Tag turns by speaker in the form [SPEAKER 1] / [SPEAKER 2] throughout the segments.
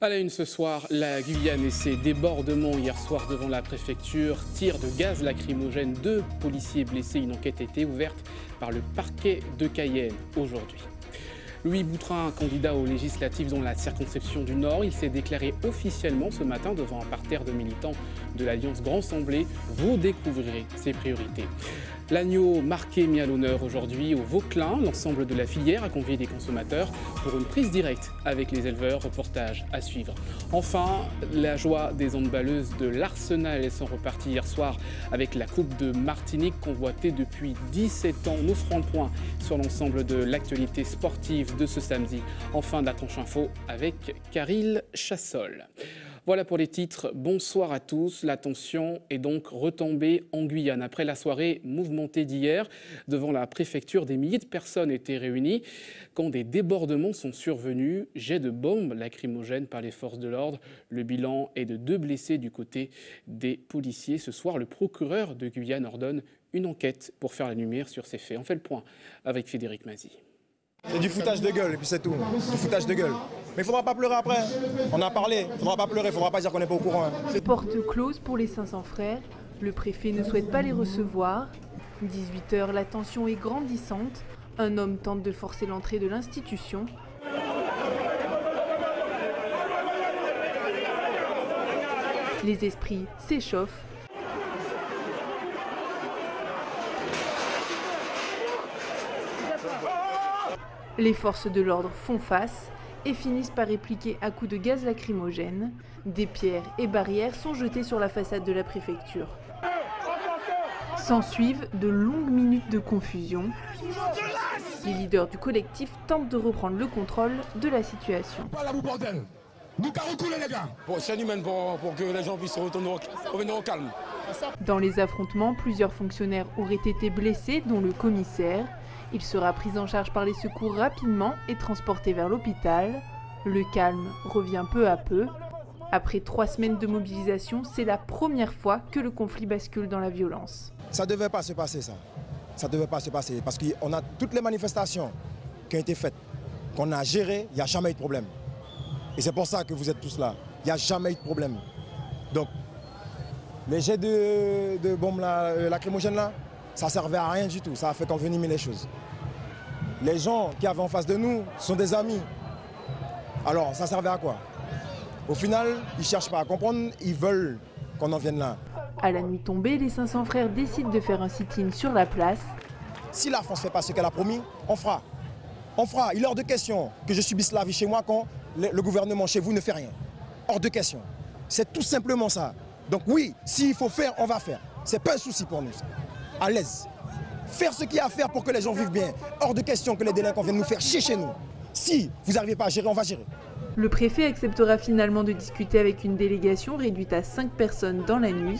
[SPEAKER 1] À la une ce soir, la Guyane et ses débordements hier soir devant la préfecture, tir de gaz lacrymogène, 2 policiers blessés. Une enquête a été ouverte par le parquet de Cayenne aujourd'hui. Louis Boutrin, candidat aux législatives dans la circonscription du Nord, il s'est déclaré officiellement ce matin devant un parterre de militants de l'Alliance Grand Semblé. Vous découvrirez ses priorités. L'agneau marqué mis à l'honneur aujourd'hui au Vauclin. L'ensemble de la filière a convié des consommateurs pour une prise directe avec les éleveurs. Reportage à suivre. Enfin, la joie des handballeuses de l'Arsenal. Elles sont reparties hier soir avec la Coupe de Martinique convoitée depuis 17 ans. Nous ferons le point sur l'ensemble de l'actualité sportive de ce samedi. Enfin, la tranche info avec Caril Chassol. Voilà pour les titres. Bonsoir à tous. La tension est donc retombée en Guyane. Après la soirée mouvementée d'hier, devant la préfecture, des milliers de personnes étaient réunies. Quand des débordements sont survenus, jets de bombes lacrymogènes par les forces de l'ordre. Le bilan est de 2 blessés du côté des policiers. Ce soir, le procureur de Guyane ordonne une enquête pour faire la lumière sur ces faits. On fait le point avec Frédéric Mazy.
[SPEAKER 2] C'est du foutage de gueule et puis c'est tout. Du foutage de gueule. Mais il ne faudra pas pleurer après. On a parlé, il ne faudra pas pleurer, il ne faudra pas dire qu'on n'est pas au courant.
[SPEAKER 3] Porte close pour les 500 frères. Le préfet ne souhaite pas les recevoir. 18h, la tension est grandissante. Un homme tente de forcer l'entrée de l'institution. Les esprits s'échauffent. Les forces de l'ordre font face et finissent par répliquer à coups de gaz lacrymogène. Des pierres et barrières sont jetées sur la façade de la préfecture. S'ensuivent de longues minutes de confusion. Les leaders du collectif tentent de reprendre le contrôle de la situation.
[SPEAKER 4] C'est humain pour que les gens puissent revenir au calme.
[SPEAKER 3] Dans les affrontements, plusieurs fonctionnaires auraient été blessés, dont le commissaire. Il sera pris en charge par les secours rapidement et transporté vers l'hôpital. Le calme revient peu à peu. Après 3 semaines de mobilisation, c'est la première fois que le conflit bascule dans la violence.
[SPEAKER 2] Ça ne devait pas se passer ça. Ça ne devait pas se passer parce qu'on a toutes les manifestations qui ont été faites, qu'on a gérées, il n'y a jamais eu de problème. Et c'est pour ça que vous êtes tous là. Il n'y a jamais eu de problème. Donc, les jets de bombes lacrymogènes là, ça ne servait à rien du tout, ça a fait qu'envenimer les choses. Les gens qui avaient en face de nous sont des amis. Alors, ça servait à quoi? Au final, ils ne cherchent pas à comprendre, ils veulent qu'on en vienne là.
[SPEAKER 3] À la nuit tombée, les 500 frères décident de faire un sit-in sur la place.
[SPEAKER 2] Si la France ne fait pas ce qu'elle a promis, on fera. On fera. Il est hors de question que je subisse la vie chez moi quand le gouvernement chez vous ne fait rien. Hors de question. C'est tout simplement ça. Donc oui, s'il faut faire, on va faire. Ce n'est pas un souci pour nous. À l'aise. Faire ce qu'il y a à faire pour que les gens vivent bien. Hors de question que les délinquants viennent nous faire chier chez nous. Si vous n'arrivez pas à gérer, on va gérer.
[SPEAKER 3] Le préfet acceptera finalement de discuter avec une délégation réduite à 5 personnes dans la nuit.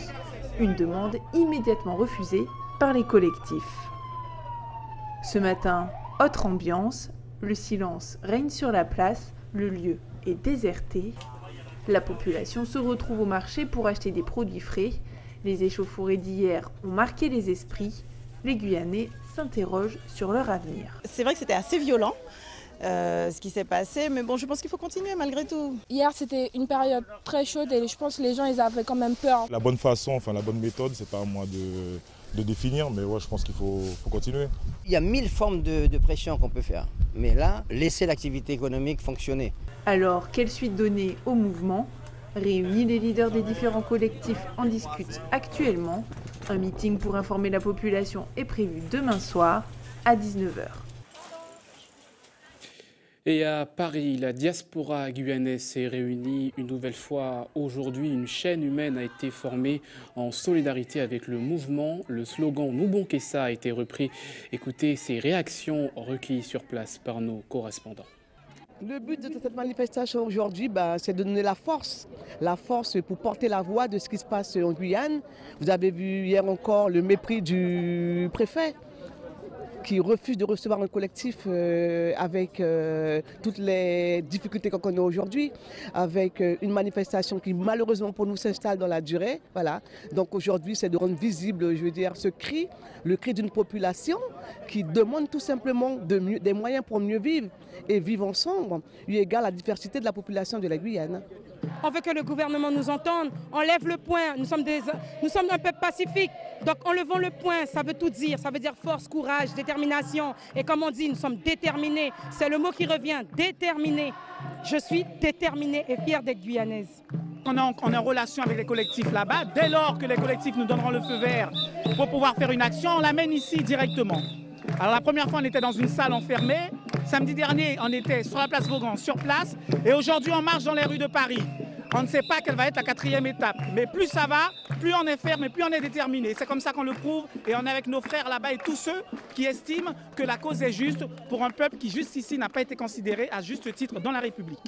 [SPEAKER 3] Une demande immédiatement refusée par les collectifs. Ce matin, autre ambiance. Le silence règne sur la place. Le lieu est déserté. La population se retrouve au marché pour acheter des produits frais. Les échauffourées d'hier ont marqué les esprits. Les Guyanais s'interrogent sur leur avenir.
[SPEAKER 5] C'est vrai que c'était assez violent ce qui s'est passé, mais bon, je pense qu'il faut continuer malgré tout.
[SPEAKER 6] Hier, c'était une période très chaude et je pense que les gens ils avaient quand même peur.
[SPEAKER 7] La bonne façon, la bonne méthode, c'est pas à moi de définir, mais ouais, je pense qu'il faut continuer.
[SPEAKER 8] Il y a 1000 formes de pression qu'on peut faire, mais là, laisser l'activité économique fonctionner.
[SPEAKER 3] Alors, quelle suite donner au mouvement ? Réunis, les leaders des différents collectifs en discutent actuellement. Un meeting pour informer la population est prévu demain soir à 19h.
[SPEAKER 1] Et à Paris, la diaspora guyanaise s'est réunie une nouvelle fois aujourd'hui. Une chaîne humaine a été formée en solidarité avec le mouvement. Le slogan « Nous bon Kessa » a été repris. Écoutez ces réactions recueillies sur place par nos correspondants.
[SPEAKER 9] Le but de cette manifestation aujourd'hui, c'est de donner la force pour porter la voix de ce qui se passe en Guyane. Vous avez vu hier encore le mépris du préfet. qui refuse de recevoir un collectif avec toutes les difficultés qu'on connaît aujourd'hui, avec une manifestation qui malheureusement pour nous s'installe dans la durée. Voilà. Donc aujourd'hui, c'est de rendre visible, je veux dire, ce cri, le cri d'une population qui demande tout simplement des moyens pour mieux vivre et vivre ensemble, eu égard à la diversité de la population de la Guyane.
[SPEAKER 6] On veut que le gouvernement nous entende, on lève le poing, nous sommes un peuple pacifique, donc enlevons le poing, ça veut tout dire, ça veut dire force, courage, détermination, et comme on dit, nous sommes déterminés, c'est le mot qui revient, déterminés. Je suis déterminée et fière d'être guyanaise.
[SPEAKER 10] On est en relation avec les collectifs là-bas, dès lors que les collectifs nous donneront le feu vert pour pouvoir faire une action, on l'amène ici directement. Alors la première fois on était dans une salle enfermée, samedi dernier on était sur la place Vaughan, sur place, et aujourd'hui on marche dans les rues de Paris. On ne sait pas quelle va être la 4e étape, mais plus ça va, plus on est ferme et plus on est déterminé. C'est comme ça qu'on le prouve et on est avec nos frères là-bas et tous ceux qui estiment que la cause est juste pour un peuple qui jusqu'ici n'a pas été considéré à juste titre dans la République.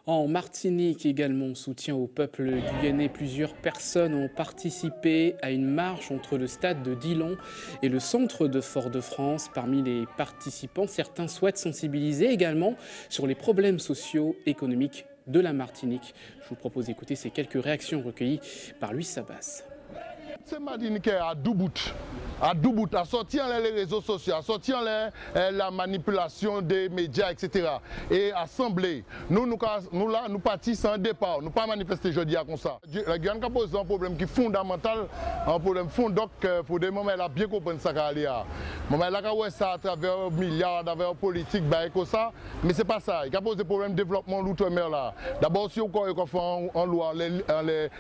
[SPEAKER 1] En Martinique également, soutien au peuple guyanais. Plusieurs personnes ont participé à une marche entre le stade de Dillon et le centre de Fort-de-France. Parmi les participants, certains souhaitent sensibiliser également sur les problèmes sociaux, économiques de la Martinique. Je vous propose d'écouter ces quelques réactions recueillies par Louis Sabas.
[SPEAKER 11] C'est Martinique à Doubout, à sortir les réseaux sociaux, à sortir la manipulation des médias, etc. Et assembler. Nous là, nous partissons en départ, nous pas manifester jeudi comme ça. La Guyane a posé un problème qui est fondamental, un problème fondant qu'il faut des moments là bien comprendre ça qu'à aller. Moment là quand ça à travers milliards, à travers politique, comme ça, mais c'est pas ça. Il a posé des problèmes de développement l'outre-mer là. D'abord si on fait en loi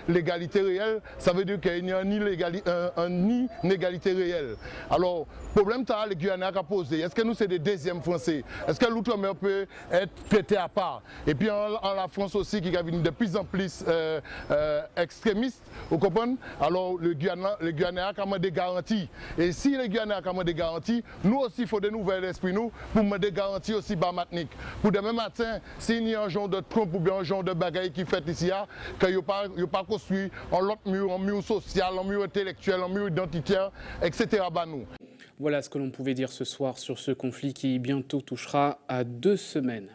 [SPEAKER 11] l'égalité réelle, ça veut dire qu'il n'y a ni inégalité réelle. Alors, problème ça, les Guyanais ont posé. Est-ce que nous, c'est des deuxièmes Français? Est-ce que l'outre-mer peut être traité à part? Et puis, en la France aussi, qui est de plus en plus extrémiste, vous comprenez? Alors, les Guyanais ont des garanties. Et si les Guyanais ont des garanties, nous aussi, il faut des nouvelles esprits, nous, pour mettre des garanties aussi bas Martinique. Pour demain matin, s'il y a un genre de trompe ou bien un genre de bagaille qui fait ici, qu'il n'y a pas construit en l'autre mur, en mur social, en mur intellectuel, en mur identitaire, etc. Nous.
[SPEAKER 1] Voilà ce que l'on pouvait dire ce soir sur ce conflit qui bientôt touchera à 2 semaines.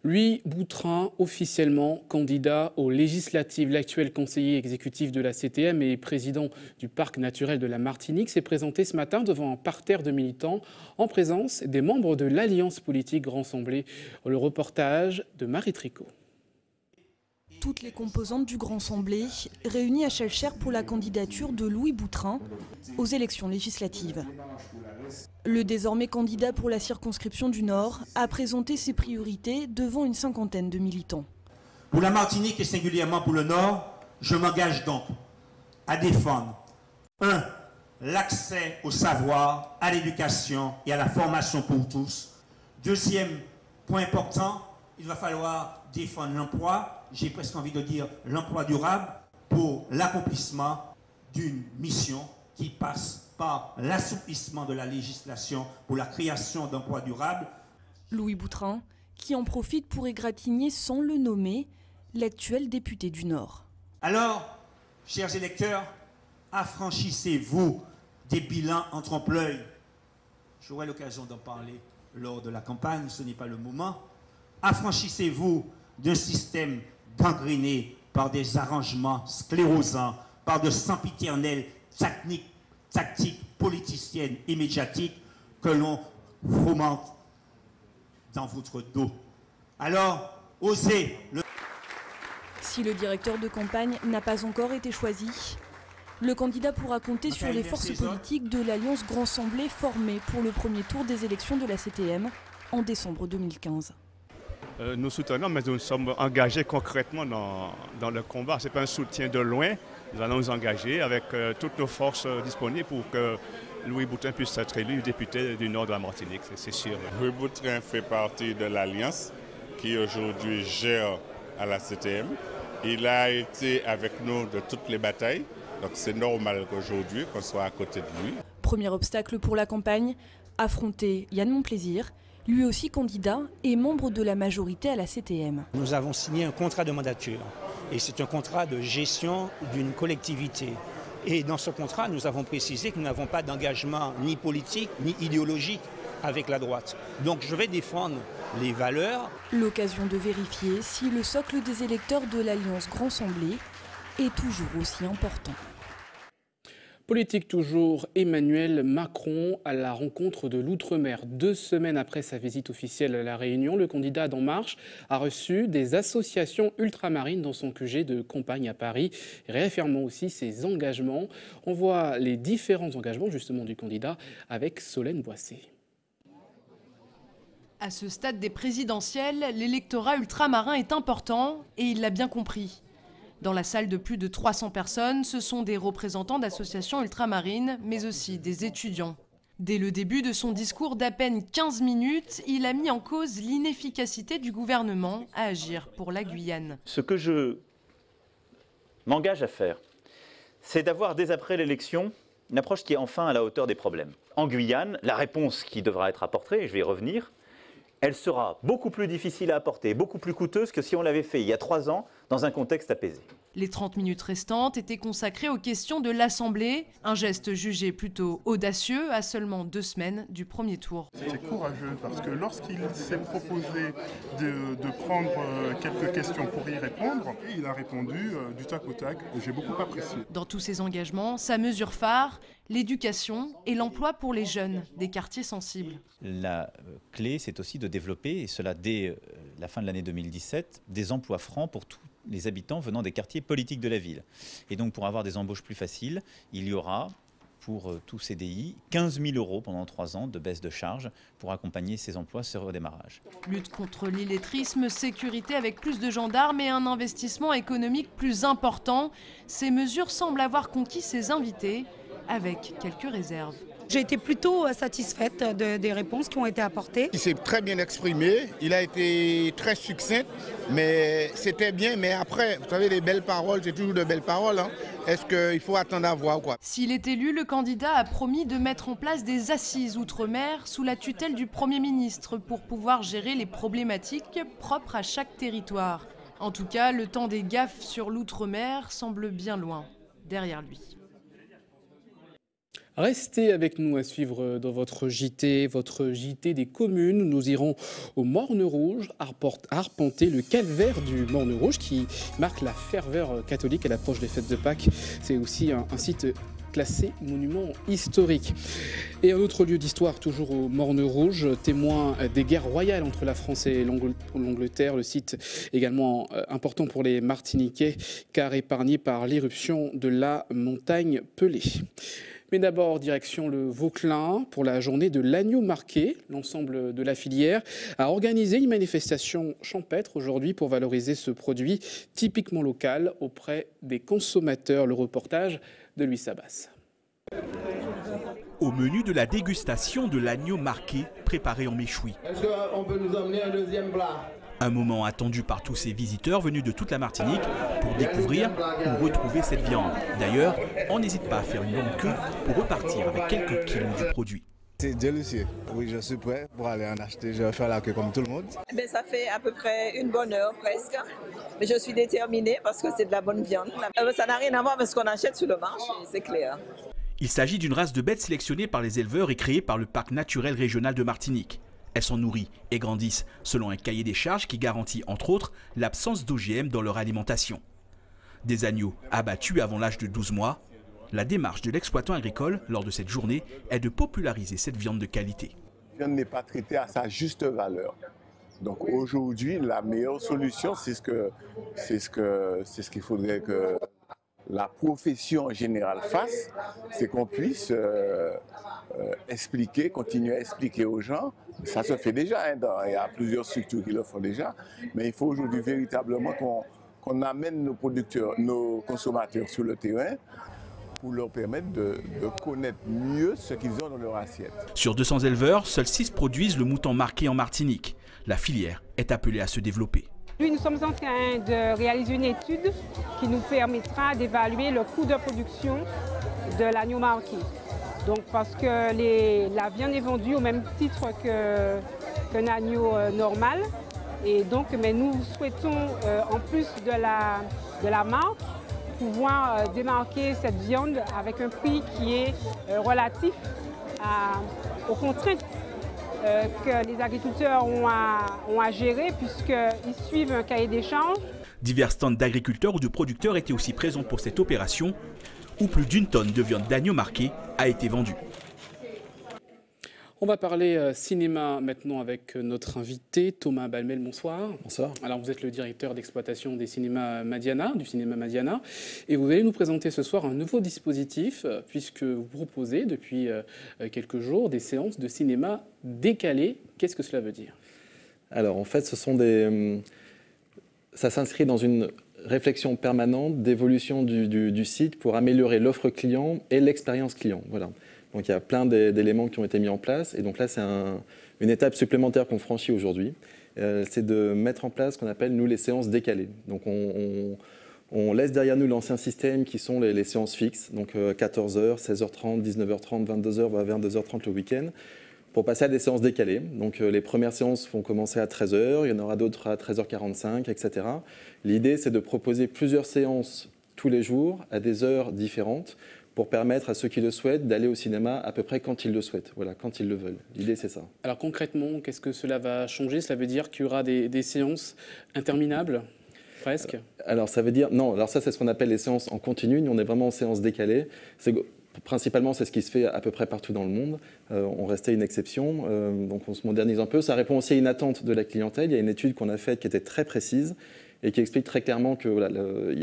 [SPEAKER 1] Louis Boutrin, officiellement candidat aux législatives. L'actuel conseiller exécutif de la CTM et président du parc naturel de la Martinique s'est présenté ce matin devant un parterre de militants en présence des membres de l'Alliance politique rassemblée. Le reportage de Marie Tricot.
[SPEAKER 12] Toutes les composantes du Grand Assemblée réunies à Schœlcher pour la candidature de Louis Boutrin aux élections législatives. Le désormais candidat pour la circonscription du Nord a présenté ses priorités devant une 50aine de militants.
[SPEAKER 13] Pour la Martinique et singulièrement pour le Nord, je m'engage donc à défendre 1. L'accès au savoir, à l'éducation et à la formation pour tous. Deuxième point important, il va falloir défendre l'emploi. J'ai presque envie de dire l'emploi durable pour l'accomplissement d'une mission qui passe par l'assouplissement de la législation pour la création d'emplois durables.
[SPEAKER 12] Louis Boutrin, qui en profite pour égratigner sans le nommer l'actuel député du Nord.
[SPEAKER 13] Alors, chers électeurs, affranchissez-vous des bilans en trompe-l'œil. J'aurai l'occasion d'en parler lors de la campagne, ce n'est pas le moment. Affranchissez-vous d'un système gangréné par des arrangements sclérosants, par de sempiternelles tactiques politiciennes et médiatiques que l'on fomente dans votre dos. Alors, osez le...
[SPEAKER 12] Si le directeur de campagne n'a pas encore été choisi, le candidat pourra compter sur les forces politiques de l'Alliance Grand Assemblée formée pour le premier tour des élections de la CTM en décembre 2015.
[SPEAKER 14] Nous soutenons, mais nous sommes engagés concrètement dans le combat. Ce n'est pas un soutien de loin. Nous allons nous engager avec toutes nos forces disponibles pour que Louis Boutrin puisse être élu député du Nord de la Martinique, c'est sûr.
[SPEAKER 15] Louis Boutrin fait partie de l'Alliance qui aujourd'hui gère à la CTM. Il a été avec nous de toutes les batailles, donc c'est normal qu'aujourd'hui qu'on soit à côté de lui.
[SPEAKER 12] Premier obstacle pour la campagne, affronter Yann Monplaisir, lui aussi candidat et membre de la majorité à la CTM.
[SPEAKER 16] Nous avons signé un contrat de mandature et c'est un contrat de gestion d'une collectivité.
[SPEAKER 13] Et dans ce contrat, nous avons précisé que nous n'avons pas d'engagement ni politique ni idéologique avec la droite. Donc je vais défendre les valeurs.
[SPEAKER 12] L'occasion de vérifier si le socle des électeurs de l'Alliance Grand Semblé est toujours aussi important.
[SPEAKER 1] Politique toujours, Emmanuel Macron à la rencontre de l'Outre-mer. 2 semaines après sa visite officielle à La Réunion, le candidat d'En Marche a reçu des associations ultramarines dans son QG de campagne à Paris, réaffirmant aussi ses engagements. On voit les différents engagements justement du candidat avec Solène Boissé.
[SPEAKER 16] À ce stade des présidentielles, l'électorat ultramarin est important et il l'a bien compris. Dans la salle de plus de 300 personnes, ce sont des représentants d'associations ultramarines, mais aussi des étudiants. Dès le début de son discours d'à peine 15 minutes, il a mis en cause l'inefficacité du gouvernement à agir pour la Guyane.
[SPEAKER 17] Ce que je m'engage à faire, c'est d'avoir dès après l'élection une approche qui est enfin à la hauteur des problèmes. En Guyane, la réponse qui devra être apportée, et je vais y revenir, elle sera beaucoup plus difficile à apporter, beaucoup plus coûteuse que si on l'avait fait il y a 3 ans dans un contexte apaisé.
[SPEAKER 16] Les 30 minutes restantes étaient consacrées aux questions de l'Assemblée, un geste jugé plutôt audacieux à seulement 2 semaines du premier tour.
[SPEAKER 18] C'était courageux parce que lorsqu'il s'est proposé de prendre quelques questions pour y répondre, il a répondu du tac au tac, j'ai beaucoup apprécié.
[SPEAKER 16] Dans tous ses engagements, sa mesure phare, l'éducation et l'emploi pour les jeunes des quartiers sensibles.
[SPEAKER 19] La clé, c'est aussi de développer, et cela dès la fin de l'année 2017, des emplois francs pour tous les habitants venant des quartiers politiques de la ville. Et donc pour avoir des embauches plus faciles, il y aura pour tout CDI 15 000 € pendant 3 ans de baisse de charges pour accompagner ces emplois sur redémarrage.
[SPEAKER 16] Lutte contre l'illettrisme, sécurité avec plus de gendarmes et un investissement économique plus important. Ces mesures semblent avoir conquis ses invités avec quelques réserves.
[SPEAKER 20] J'ai été plutôt satisfaite des réponses qui ont été apportées.
[SPEAKER 21] Il s'est très bien exprimé, il a été très succinct, mais c'était bien. Mais après, vous savez, les belles paroles, c'est toujours de belles paroles. Hein. Est-ce qu'il faut attendre à voir quoi?
[SPEAKER 16] S'il est élu, le candidat a promis de mettre en place des assises outre-mer sous la tutelle du Premier ministre pour pouvoir gérer les problématiques propres à chaque territoire. En tout cas, le temps des gaffes sur l'outre-mer semble bien loin derrière lui.
[SPEAKER 1] Restez avec nous à suivre dans votre JT des communes. Nous irons au Morne Rouge, arpenter le calvaire du Morne Rouge qui marque la ferveur catholique à l'approche des fêtes de Pâques. C'est aussi un site classé monument historique. Et un autre lieu d'histoire, toujours au Morne Rouge, témoin des guerres royales entre la France et l'Angleterre. Le site également important pour les Martiniquais, car épargné par l'éruption de la montagne Pelée. Mais d'abord, direction le Vauclin pour la journée de l'agneau marqué. L'ensemble de la filière a organisé une manifestation champêtre aujourd'hui pour valoriser ce produit typiquement local auprès des consommateurs. Le reportage de Louis Sabas.
[SPEAKER 22] Au menu de la dégustation de l'agneau marqué préparé en méchoui.
[SPEAKER 23] Est-ce qu'on peut nous emmener un deuxième plat ?
[SPEAKER 22] Un moment attendu par tous ces visiteurs venus de toute la Martinique pour découvrir ou retrouver cette viande. D'ailleurs, on n'hésite pas à faire une longue queue pour repartir avec quelques kilos du produit.
[SPEAKER 24] C'est délicieux. Oui, je suis prêt pour aller en acheter. Je vais faire la queue comme tout le monde.
[SPEAKER 25] Ça fait à peu près une bonne heure presque. Mais je suis déterminée parce que c'est de la bonne viande. Ça n'a rien à voir avec ce qu'on achète sur le marché, c'est clair.
[SPEAKER 22] Il s'agit d'une race de bêtes sélectionnée par les éleveurs et créée par le Parc naturel régional de Martinique. Elles sont nourries et grandissent selon un cahier des charges qui garantit, entre autres, l'absence d'OGM dans leur alimentation. Des agneaux abattus avant l'âge de 12 mois, la démarche de l'exploitant agricole lors de cette journée est de populariser cette viande de qualité.
[SPEAKER 26] La viande n'est pas traitée à sa juste valeur. Donc aujourd'hui, la meilleure solution, c'est ce qu'il faudrait que la profession en général fasse, c'est qu'on puisse continuer à expliquer aux gens. Ça se fait déjà, il y a plusieurs structures qui le font déjà, mais il faut aujourd'hui véritablement qu'on amène nos producteurs, nos consommateurs sur le terrain pour leur permettre de connaître mieux ce qu'ils ont dans leur assiette.
[SPEAKER 22] Sur 200 éleveurs, seuls 6 produisent le mouton marqué en Martinique. La filière est appelée à se développer.
[SPEAKER 6] Nous sommes en train de réaliser une étude qui nous permettra d'évaluer le coût de production de l'agneau marqué. Donc parce que la viande est vendue au même titre qu'un agneau normal. Et donc, mais nous souhaitons, en plus de la marque,
[SPEAKER 2] pouvoir démarquer cette viande avec un prix qui est relatif aux contraintes que les agriculteurs ont à gérer puisqu'ils suivent un cahier des charges.
[SPEAKER 22] Divers stands d'agriculteurs ou de producteurs étaient aussi présents pour cette opération où plus d'une tonne de viande d'agneau marquée a été vendue.
[SPEAKER 1] On va parler cinéma maintenant avec notre invité Thomas Balmel. Bonsoir.
[SPEAKER 3] Bonsoir.
[SPEAKER 1] Alors vous êtes le directeur d'exploitation des cinémas Madiana, du cinéma Madiana, et vous allez nous présenter ce soir un nouveau dispositif puisque vous proposez depuis quelques jours des séances de cinéma décalées. Qu'est-ce que cela veut dire?
[SPEAKER 3] Alors en fait, ça s'inscrit dans une réflexion permanente d'évolution du site pour améliorer l'offre client et l'expérience client. Voilà. Donc il y a plein d'éléments qui ont été mis en place. Et donc là, c'est une étape supplémentaire qu'on franchit aujourd'hui. C'est de mettre en place ce qu'on appelle, nous, les séances décalées. Donc on laisse derrière nous l'ancien système qui sont les séances fixes. Donc 14h, 16h30, 19h30, 22h, 22h30 le week-end, pour passer à des séances décalées. Donc les premières séances vont commencer à 13h, il y en aura d'autres à 13h45, etc. L'idée, c'est de proposer plusieurs séances tous les jours à des heures différentes, pour permettre à ceux qui le souhaitent d'aller au cinéma à peu près quand ils le souhaitent, voilà, quand ils le veulent. L'idée, c'est ça.
[SPEAKER 1] Alors concrètement, qu'est-ce que cela va changer? Cela veut dire qu'il y aura des séances interminables, presque?
[SPEAKER 3] Alors ça veut dire, non, alors ça c'est ce qu'on appelle les séances en continu, nous on est vraiment en séance décalée. Principalement, c'est ce qui se fait à peu près partout dans le monde. On restait une exception, donc on se modernise un peu. Ça répond aussi à une attente de la clientèle. Il y a une étude qu'on a faite qui était très précise et qui explique très clairement qu'il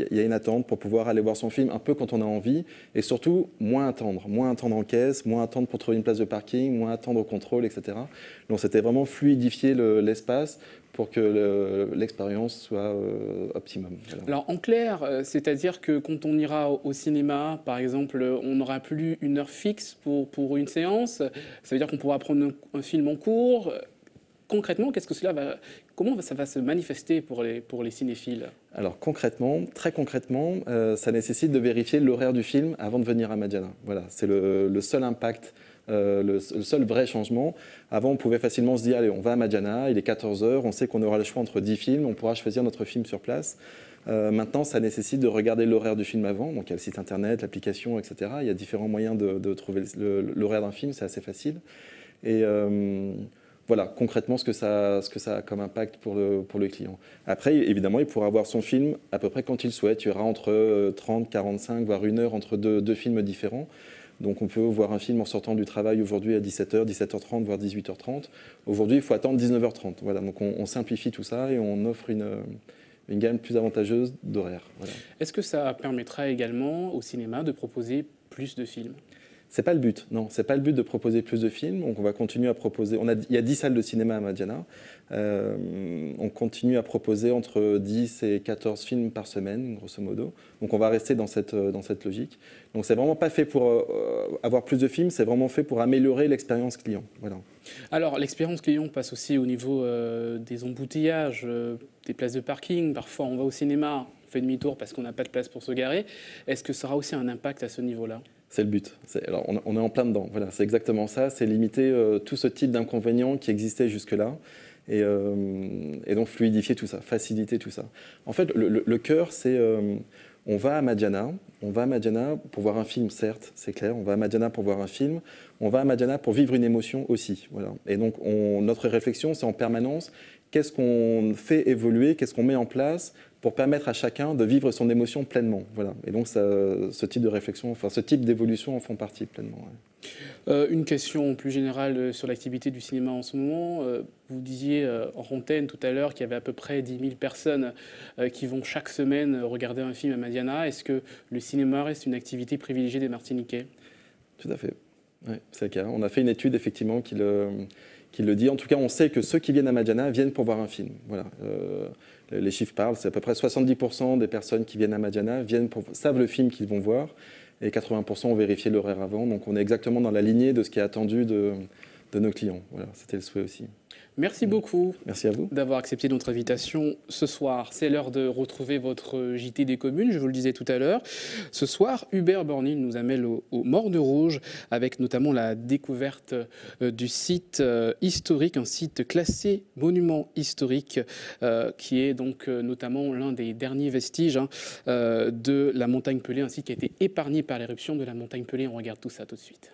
[SPEAKER 3] y a une attente pour pouvoir aller voir son film un peu quand on a envie, et surtout moins attendre en caisse, moins attendre pour trouver une place de parking, moins attendre au contrôle, etc. Donc c'était vraiment fluidifier l'espace pour que l'expérience soit optimum. Voilà.
[SPEAKER 1] Alors en clair, c'est-à-dire que quand on ira au cinéma, par exemple, on n'aura plus une heure fixe pour une séance, ça veut dire qu'on pourra prendre un film en cours. Concrètement, comment ça va se manifester pour les cinéphiles?
[SPEAKER 3] Alors concrètement, très concrètement, ça nécessite de vérifier l'horaire du film avant de venir à Madiana. Voilà, c'est le seul impact, le seul vrai changement. Avant, on pouvait facilement se dire, allez, on va à Madiana, il est 14h, on sait qu'on aura le choix entre 10 films, on pourra choisir notre film sur place. Maintenant, ça nécessite de regarder l'horaire du film avant. Donc il y a le site internet, l'application, etc. Il y a différents moyens de trouver l'horaire d'un film, c'est assez facile. Et voilà, concrètement, ce que ça a comme impact pour le client. Après, évidemment, il pourra voir son film à peu près quand il souhaite. Il y aura entre 30, 45, voire 1 heure entre deux films différents. Donc on peut voir un film en sortant du travail aujourd'hui à 17h, 17h30, voire 18h30. Aujourd'hui, il faut attendre 19h30. Voilà, donc on simplifie tout ça et on offre une gamme plus avantageuse d'horaires. Voilà.
[SPEAKER 1] Est-ce que ça permettra également au cinéma de proposer plus de films?
[SPEAKER 3] C'est pas le but, non. C'est pas le but de proposer plus de films. Donc on va continuer à proposer. Il y a 10 salles de cinéma à Madiana. On continue à proposer entre 10 et 14 films par semaine, grosso modo. Donc on va rester dans cette logique. Donc c'est vraiment pas fait pour avoir plus de films, c'est vraiment fait pour améliorer l'expérience client. Voilà.
[SPEAKER 1] Alors l'expérience client passe aussi au niveau des embouteillages, des places de parking. Parfois on va au cinéma, on fait demi-tour parce qu'on n'a pas de place pour se garer. Est-ce que ça aura aussi un impact à ce niveau-là?
[SPEAKER 3] C'est le but. Alors on est en plein dedans. Voilà, c'est exactement ça. C'est limiter tout ce type d'inconvénients qui existaient jusque-là et donc fluidifier tout ça, faciliter tout ça. En fait, le cœur, c'est on va à Madiana pour voir un film, certes, c'est clair. On va à Madiana pour voir un film. On va à Madiana pour vivre une émotion aussi. Voilà. Et donc notre réflexion, c'est en permanence qu'est-ce qu'on fait évoluer, qu'est-ce qu'on met en place pour permettre à chacun de vivre son émotion pleinement. Voilà. Et donc, ce type de réflexion, enfin, ce type d'évolution en font partie pleinement.
[SPEAKER 1] Ouais. Une question plus générale sur l'activité du cinéma en ce moment. Vous disiez en antenne tout à l'heure qu'il y avait à peu près 10 000 personnes qui vont chaque semaine regarder un film à Madiana. Est-ce que le cinéma reste une activité privilégiée des Martiniquais?
[SPEAKER 3] Tout à fait. Ouais, c'est le cas. On a fait une étude, effectivement, qui le dit. En tout cas, on sait que ceux qui viennent à Madiana viennent pour voir un film. Voilà. Les chiffres parlent, c'est à peu près 70% des personnes qui viennent à Madiana savent le film qu'ils vont voir, et 80% ont vérifié l'horaire avant. Donc on est exactement dans la lignée de ce qui est attendu de nos clients. Voilà, c'était le souhait aussi.
[SPEAKER 1] Merci beaucoup.
[SPEAKER 3] Merci à vous
[SPEAKER 1] D'avoir accepté notre invitation ce soir. C'est l'heure de retrouver votre JT des communes, je vous le disais tout à l'heure. Ce soir, Hubert Bornil nous amène au Morne Rouge avec notamment la découverte du site historique, un site classé monument historique qui est donc notamment l'un des derniers vestiges de la montagne Pelée, un site qui a été épargné par l'éruption de la montagne Pelée. On regarde tout ça tout de suite.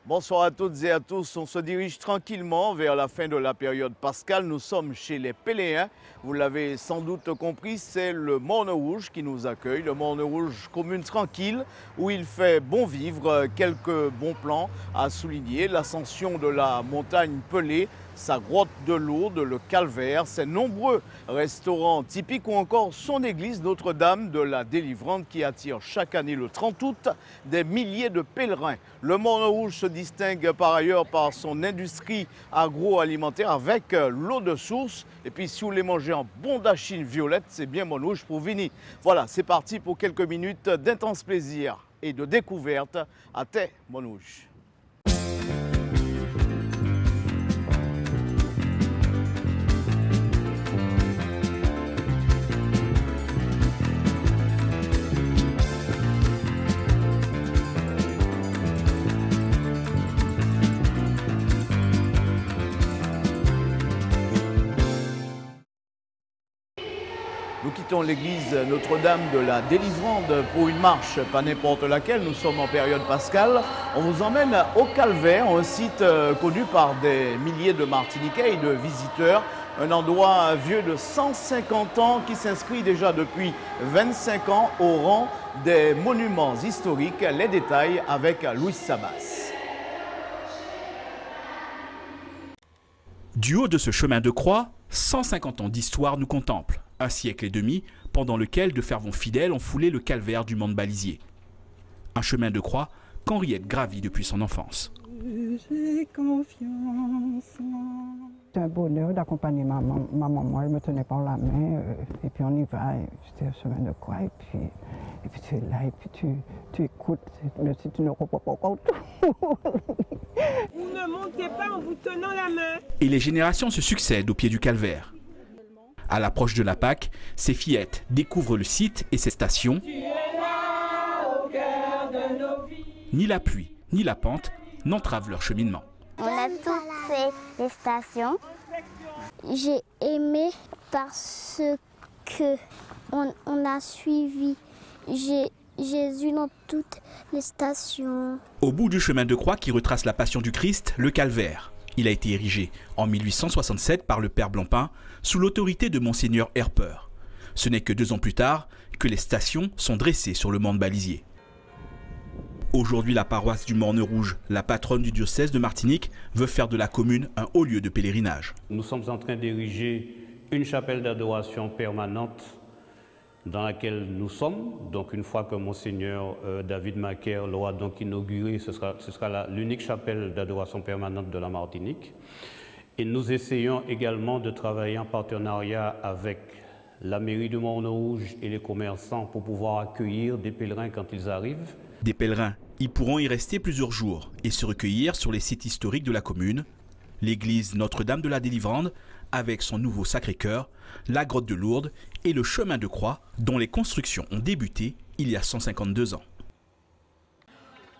[SPEAKER 4] Bonsoir à toutes et à tous. On se dirige tranquillement vers la fin de la période pascale. Nous sommes chez les Péléens. Vous l'avez sans doute compris, c'est le Morne Rouge qui nous accueille. Le Morne Rouge, commune tranquille, où il fait bon vivre. Quelques bons plans à souligner. L'ascension de la montagne Pelée, sa grotte de Lourdes, le calvaire, ses nombreux restaurants typiques ou encore son église Notre-Dame de la Délivrande qui attire chaque année le 30 août des milliers de pèlerins. Le Morne Rouge se distingue par ailleurs par son industrie agroalimentaire avec l'eau de source. Et puis si vous voulez manger en bondachine violette, c'est bien Morne Rouge pour Vini. Voilà, c'est parti pour quelques minutes d'intense plaisir et de découverte à Thé Morne Rouge. Nous quittons l'église Notre-Dame de la Délivrande pour une marche, pas n'importe laquelle, nous sommes en période pascale. On vous emmène au Calvaire, un site connu par des milliers de Martiniquais et de visiteurs. Un endroit vieux de 150 ans qui s'inscrit déjà depuis 25 ans au rang des monuments historiques. Les détails avec Louis Sabas.
[SPEAKER 22] Du haut de ce chemin de croix, 150 ans d'histoire nous contemplent. Un siècle et demi, pendant lequel de fervents fidèles ont foulé le calvaire du Mont Balisier. Un chemin de croix qu'Henriette gravit depuis son enfance.
[SPEAKER 5] J'ai confiance. C'est un bonheur d'accompagner ma maman. Elle me tenait par la main et puis on y va. C'était un chemin de croix et puis tu es là et puis tu écoutes, même si tu ne comprends pas encore tout.
[SPEAKER 7] Vous ne montez pas en vous tenant la main.
[SPEAKER 22] Et les générations se succèdent au pied du calvaire. À l'approche de la Pâque, ces fillettes découvrent le site et ses stations. Ni la pluie, ni la pente n'entravent leur cheminement.
[SPEAKER 8] On a toutes fait les stations. J'ai aimé parce que on a suivi Jésus dans toutes les stations.
[SPEAKER 22] Au bout du chemin de croix qui retrace la passion du Christ, le calvaire. Il a été érigé en 1867 par le père Blancpain sous l'autorité de Monseigneur Herper. Ce n'est que 2 ans plus tard que les stations sont dressées sur le Mont Balisier. Aujourd'hui, la paroisse du Morne Rouge, la patronne du diocèse de Martinique, veut faire de la commune un haut lieu de pèlerinage.
[SPEAKER 9] Nous sommes en train d'ériger une chapelle d'adoration permanente dans laquelle nous sommes. Donc une fois que Monseigneur David Macaire l'aura donc inauguré, ce sera l'unique chapelle d'adoration permanente de la Martinique. Et nous essayons également de travailler en partenariat avec la mairie de Morne Rouge et les commerçants pour pouvoir accueillir des pèlerins quand ils arrivent.
[SPEAKER 22] Des pèlerins, ils pourront y rester plusieurs jours et se recueillir sur les sites historiques de la commune, l'église Notre-Dame de la Délivrande avec son nouveau Sacré-Cœur, la grotte de Lourdes et le chemin de croix dont les constructions ont débuté il y a 152 ans.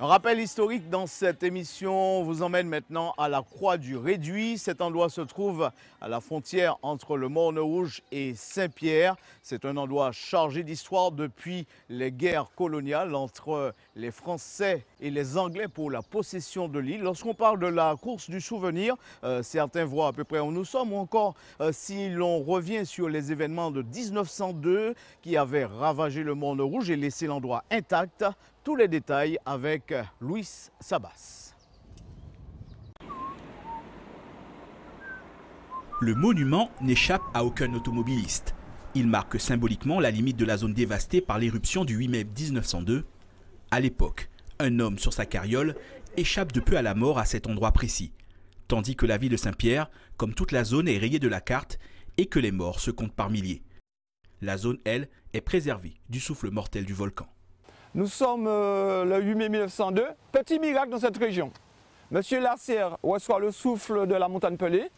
[SPEAKER 4] Un rappel historique dans cette émission vous emmène maintenant à la Croix du Réduit. Cet endroit se trouve à la frontière entre le Morne Rouge et Saint-Pierre. C'est un endroit chargé d'histoire depuis les guerres coloniales entre les Français et les Anglais pour la possession de l'île. Lorsqu'on parle de la course du souvenir, certains voient à peu près où nous sommes, ou encore si l'on revient sur les événements de 1902 qui avaient ravagé le Morne Rouge et laissé l'endroit intact. Tous les détails avec Louis Sabas.
[SPEAKER 22] Le monument n'échappe à aucun automobiliste. Il marque symboliquement la limite de la zone dévastée par l'éruption du 8 mai 1902. À l'époque, un homme sur sa carriole échappe de peu à la mort à cet endroit précis, tandis que la ville de Saint-Pierre, comme toute la zone, est rayée de la carte et que les morts se comptent par milliers. La zone, elle, est préservée du souffle mortel du volcan.
[SPEAKER 10] Nous sommes le 8 mai 1902. Petit miracle dans cette région. Monsieur Lasserre reçoit le souffle de la montagne Pelée.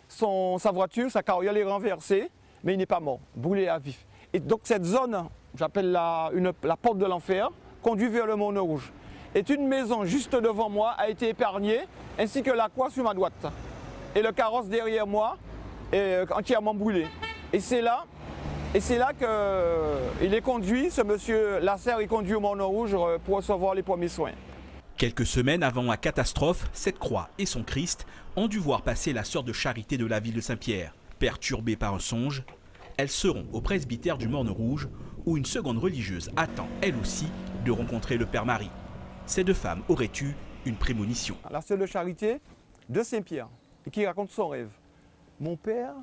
[SPEAKER 10] Sa voiture, sa carriole est renversée, mais il n'est pas mort, brûlé à vif. Et donc cette zone, j'appelle la porte de l'enfer, conduit vers le Morne Rouge. Et une maison juste devant moi a été épargnée, ainsi que la croix sur ma droite. Et le carrosse derrière moi est entièrement brûlé. Et c'est là qu'il est conduit, ce monsieur Lasserre est conduit au Morne Rouge pour recevoir les premiers soins.
[SPEAKER 22] Quelques semaines avant la catastrophe, cette croix et son Christ ont dû voir passer la sœur de charité de la ville de Saint-Pierre. Perturbée par un songe, elles seront au presbytère du Morne Rouge où une seconde religieuse attend, elle aussi, de rencontrer le Père Marie. Ces deux femmes auraient eu une prémonition.
[SPEAKER 10] La sœur de charité de Saint-Pierre, et qui raconte son rêve. Mon père,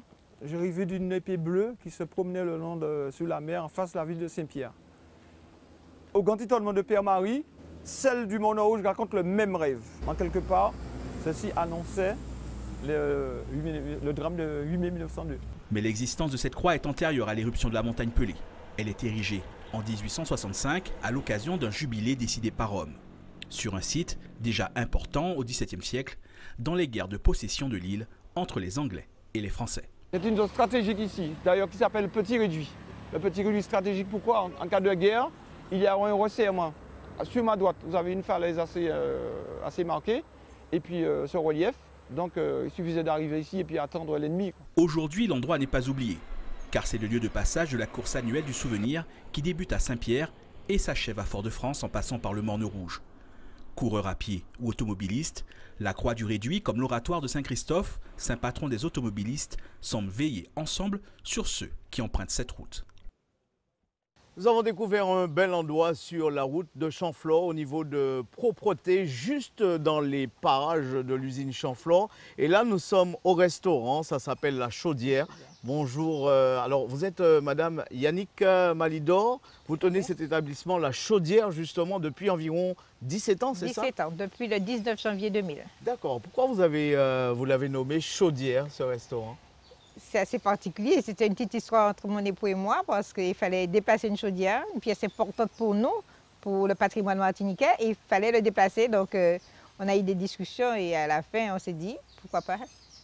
[SPEAKER 10] j'ai rêvé d'une épée bleue qui se promenait le long sur la mer en face de la ville de Saint-Pierre. Au grand étonnement de Père Marie, celle du Morne Rouge raconte le même rêve. En quelque part, ceci annonçait le drame de 8 mai 1902.
[SPEAKER 22] Mais l'existence de cette croix est antérieure à l'éruption de la montagne Pelée. Elle est érigée en 1865 à l'occasion d'un jubilé décidé par Rome, sur un site déjà important au XVIIe siècle, dans les guerres de possession de l'île entre les Anglais et les Français.
[SPEAKER 10] C'est une zone stratégique ici, d'ailleurs qui s'appelle Petit Réduit. Le Petit Réduit stratégique, pourquoi? En cas de guerre, il y a un resserrement. Sur ma droite, vous avez une falaise assez marquée, et puis ce relief. Donc il suffisait d'arriver ici et puis attendre l'ennemi.
[SPEAKER 22] Aujourd'hui, l'endroit n'est pas oublié, car c'est le lieu de passage de la course annuelle du souvenir qui débute à Saint-Pierre et s'achève à Fort-de-France en passant par le Morne Rouge. Coureurs à pied ou automobilistes, la Croix du Réduit comme l'oratoire de Saint-Christophe, saint patron des automobilistes, semblent veiller ensemble sur ceux qui empruntent cette route.
[SPEAKER 4] Nous avons découvert un bel endroit sur la route de Chamflore au niveau de propreté, juste dans les parages de l'usine Chamflore. Et là, nous sommes au restaurant, ça s'appelle La Chaudière. Bonjour, alors vous êtes Madame Yannick Malidor, vous tenez cet établissement La Chaudière justement depuis environ 17 ans, c'est ça?
[SPEAKER 11] 17 ans, depuis le 19 janvier 2000.
[SPEAKER 4] D'accord, pourquoi vous l'avez nommé Chaudière, ce restaurant?
[SPEAKER 11] C'est assez particulier, c'était une petite histoire entre mon époux et moi parce qu'il fallait déplacer une chaudière, une pièce importante pour nous, pour le patrimoine martiniquais, et il fallait le déplacer. Donc on a eu des discussions et à la fin on s'est dit pourquoi pas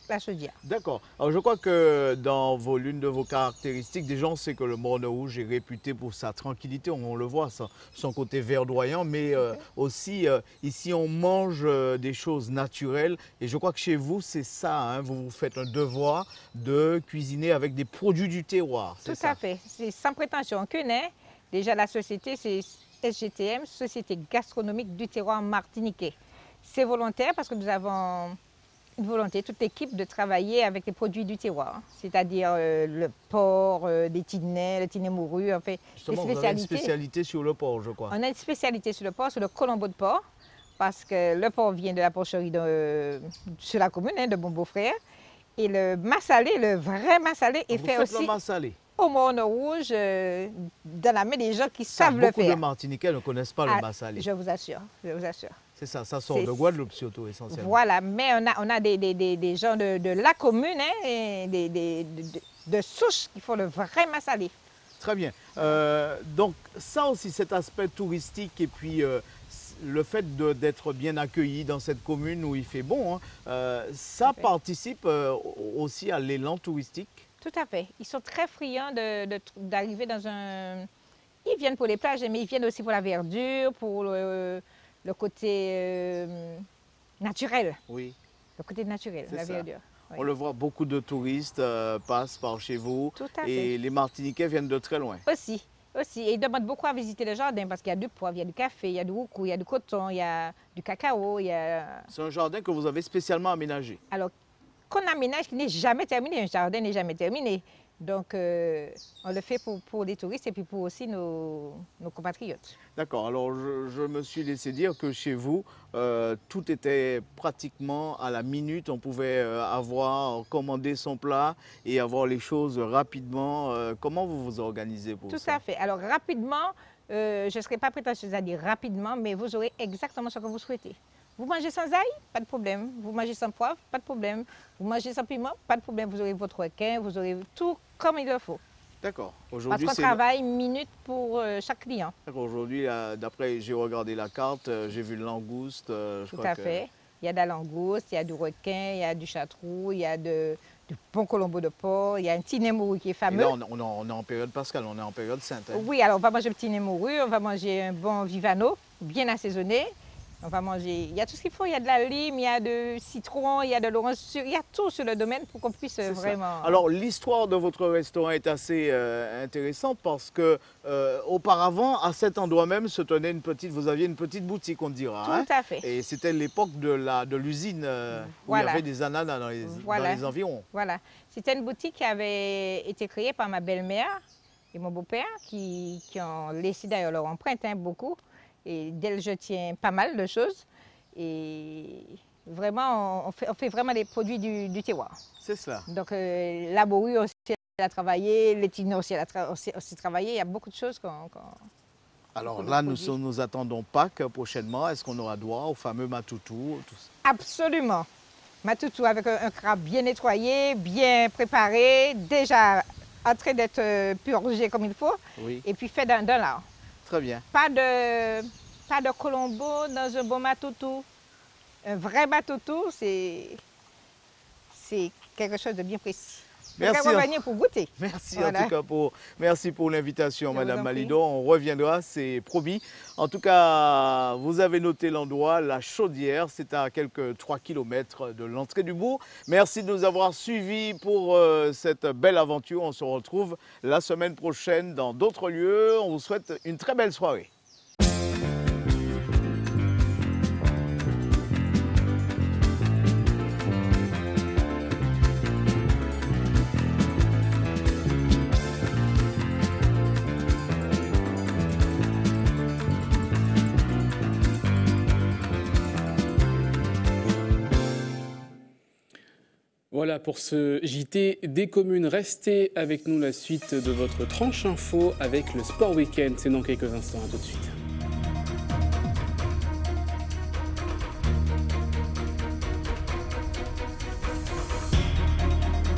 [SPEAKER 11] La Chaudière.
[SPEAKER 4] D'accord. Alors je crois que dans l'une de vos caractéristiques, déjà on sait que le Morne Rouge est réputé pour sa tranquillité, on le voit, son côté verdoyant, mais aussi ici on mange des choses naturelles et je crois que chez vous c'est ça, hein, vous faites un devoir de cuisiner avec des produits du terroir.
[SPEAKER 11] Tout à fait, c'est sans prétention aucune. Déjà la société c'est SGTM, Société Gastronomique du Terroir Martiniquais. C'est volontaire parce que nous avons une volonté, toute l'équipe, de travailler avec les produits du terroir, c'est-à-dire le porc, des tinets, le tinet mouru, en fait,
[SPEAKER 4] justement, des spécialités. Vous avez une spécialité sur le porc, je crois.
[SPEAKER 11] On a une spécialité sur le porc, sur le colombo de porc, parce que le porc vient de la porcherie sur la commune, de mon beau-frère. Et le massalé, le vrai massalé, est fait aussi au Morne Rouge, dans la main des gens qui savent le faire.
[SPEAKER 4] Beaucoup de Martiniquais ne connaissent pas le massalé.
[SPEAKER 11] Je vous assure, je vous assure.
[SPEAKER 4] C'est ça, ça sort de Guadeloupe surtout essentiellement.
[SPEAKER 11] Voilà, mais on a des gens de la commune, hein, de souche qui font le vrai massalé.
[SPEAKER 4] Très bien. Donc ça aussi, cet aspect touristique et puis le fait d'être bien accueilli dans cette commune où il fait bon, hein, ça participe aussi à l'élan touristique.
[SPEAKER 11] Tout à fait. Ils sont très friands d'arriver dans un... Ils viennent pour les plages, mais ils viennent aussi pour la verdure, pour le côté naturel.
[SPEAKER 4] Oui.
[SPEAKER 11] Le côté naturel, la verdure. Oui.
[SPEAKER 4] On le voit, beaucoup de touristes passent par chez vous.
[SPEAKER 11] Tout à
[SPEAKER 4] et
[SPEAKER 11] fait.
[SPEAKER 4] Les Martiniquais viennent de très loin.
[SPEAKER 11] Aussi. Et ils demandent beaucoup à visiter le jardin parce qu'il y a du poivre, il y a du café, il y a du roucou, il y a du coton, il y a du cacao.
[SPEAKER 4] C'est un jardin que vous avez spécialement aménagé.
[SPEAKER 11] Alors, qu'on aménage qui n'est jamais terminé, un jardin n'est jamais terminé. Donc, on le fait pour les touristes et puis pour aussi nos compatriotes.
[SPEAKER 4] D'accord. Alors, je me suis laissé dire que chez vous, tout était pratiquement à la minute. On pouvait commander son plat et avoir les choses rapidement. Comment vous vous organisez pour ça?
[SPEAKER 11] Tout à fait. Alors, rapidement, je ne serai pas prétentieuse à dire rapidement, mais vous aurez exactement ce que vous souhaitez. Vous mangez sans ail, pas de problème. Vous mangez sans poivre, pas de problème. Vous mangez sans piment, pas de problème. Vous aurez votre requin, vous aurez tout comme il le faut.
[SPEAKER 4] D'accord.
[SPEAKER 11] Parce qu'on travaille minute pour chaque client.
[SPEAKER 4] Aujourd'hui, d'après, j'ai regardé la carte, j'ai vu le langouste.
[SPEAKER 11] Tout à fait. Il y a de la langouste, il y a du requin, il y a du chartrou, il y a du bon colombo de porc, il y a un petit nez mouru qui est fameux.
[SPEAKER 4] Et là, on est en période pascale, on est en période sainte. Hein.
[SPEAKER 11] Oui, alors on va manger un petit nez mouru, on va manger un bon vivano, bien assaisonné. On va manger, il y a tout ce qu'il faut, il y a de la lime, il y a de citron, il y a de l'orange, il y a tout sur le domaine pour qu'on puisse vraiment...
[SPEAKER 4] Ça. Alors l'histoire de votre restaurant est assez intéressante parce que auparavant, à cet endroit même, se tenait vous aviez une petite boutique, on dira.
[SPEAKER 11] Tout à fait.
[SPEAKER 4] Et c'était l'époque de l'usine où il y avait des ananas dans les environs.
[SPEAKER 11] Voilà, c'était une boutique qui avait été créée par ma belle-mère et mon beau-père qui ont laissé d'ailleurs leur empreinte, beaucoup. Et d'elle, je tiens pas mal de choses. Et vraiment, on fait vraiment des produits du terroir.
[SPEAKER 4] C'est cela.
[SPEAKER 11] Donc, la morue aussi, elle a travaillé, l'étignon aussi, elle a aussi travaillé. Il y a beaucoup de choses qu'on...
[SPEAKER 4] Alors là, nous attendons Pâques prochainement. Est-ce qu'on aura droit au fameux matoutou?
[SPEAKER 11] Absolument. Matoutou avec un crabe bien nettoyé, bien préparé, déjà en train d'être purgé comme il faut.
[SPEAKER 4] Oui.
[SPEAKER 11] Et puis fait d'un lard.
[SPEAKER 4] Très bien.
[SPEAKER 11] Pas de colombo dans un bon matoutou. Un vrai matoutou, c'est quelque chose de bien précis.
[SPEAKER 4] Merci.
[SPEAKER 11] Revenir pour goûter.
[SPEAKER 4] Merci
[SPEAKER 11] voilà.
[SPEAKER 4] En tout cas merci pour l'invitation, Madame Malidon. On reviendra, c'est promis. En tout cas, vous avez noté l'endroit, la Chaudière, c'est à quelques 3 km de l'entrée du bourg. Merci de nous avoir suivis pour cette belle aventure. On se retrouve la semaine prochaine dans d'autres lieux. On vous souhaite une très belle soirée.
[SPEAKER 1] Voilà pour ce JT des communes. Restez avec nous la suite de votre tranche info avec le Sport Week-end. C'est dans quelques instants. À tout de suite.